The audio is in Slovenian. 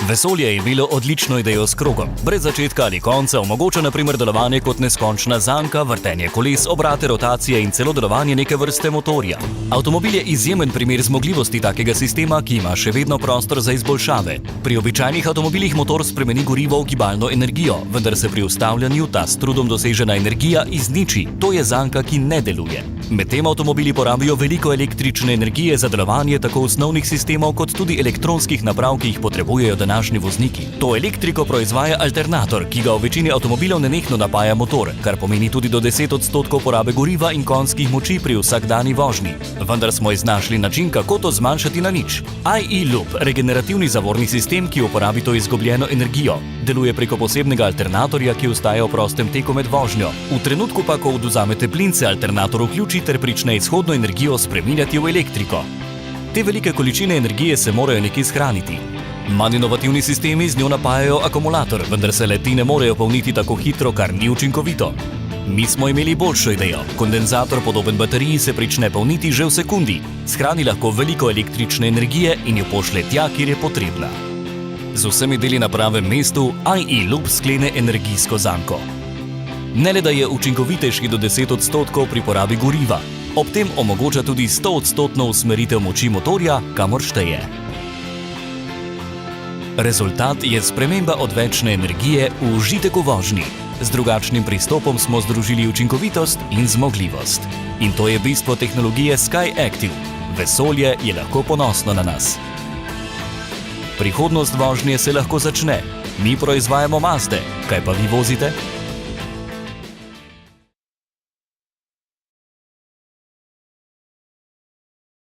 Vesolje je imelo odlično idejo s krogom. Brez začetka ali konca omogoča na primer delovanje kot neskončna zanka, vrtenje koles, obrate, rotacije in celo delovanje neke vrste motorja. Avtomobil je izjemen primer zmogljivosti takega sistema, ki ima še vedno prostor za izboljšave. Pri običajnih avtomobilih motor spremeni gorivo v gibalno energijo, vendar se pri ustavljanju ta s trudom dosežena energija izniči. To je zanka, ki ne deluje. Medtem avtomobili porabijo veliko električne energije za delovanje tako osnovnih sistemov kot tudi elektronskih naprav, ki jih potrebujejo današnji vozniki. To elektriko proizvaja alternator, ki ga v večini avtomobilov nenehno napaja motor, kar pomeni tudi do 10% porabe goriva in konjskih moči pri vsakdanji vožnji. Vendar smo iznašli način, kako to zmanjšati na nič. IE-Loop, regenerativni zavorni sistem, ki uporabi to izgubljeno energijo. Deluje preko posebnega alternatorja, ki ostaja v prostem teku med vožnjo. V trenutku pa, ko odvzamete plin, se alternator vključi ter prične izhodno energijo spreminjati v elektriko. Te velike količine energije se morajo nekje shraniti. Manj inovativni sistemi z njo napajajo akumulator, vendar se le-ti ne morejo polniti tako hitro, kar ni učinkovito. Mi smo imeli boljšo idejo. Kondenzator, podoben bateriji, se prične polniti že v sekundi. Shrani lahko veliko električne energije in jo pošlje tja, kjer je potrebna. Z vsemi deli na pravem mestu IE-Loop sklene energijsko zanko. Ne le, da je učinkovitejši do 10% pri porabi goriva, ob tem omogoča tudi 100% usmeritev moči motorja, kamor šteje. Rezultat je sprememba odvečne energije v užitek v vožnji. Z drugačnim pristopom smo združili učinkovitost in zmogljivost. In to je bistvo tehnologije SkyActiv. Vesolje je lahko ponosno na nas. Prihodnost vožnje se lahko začne. Mi proizvajamo Mazde, kaj pa vi vozite?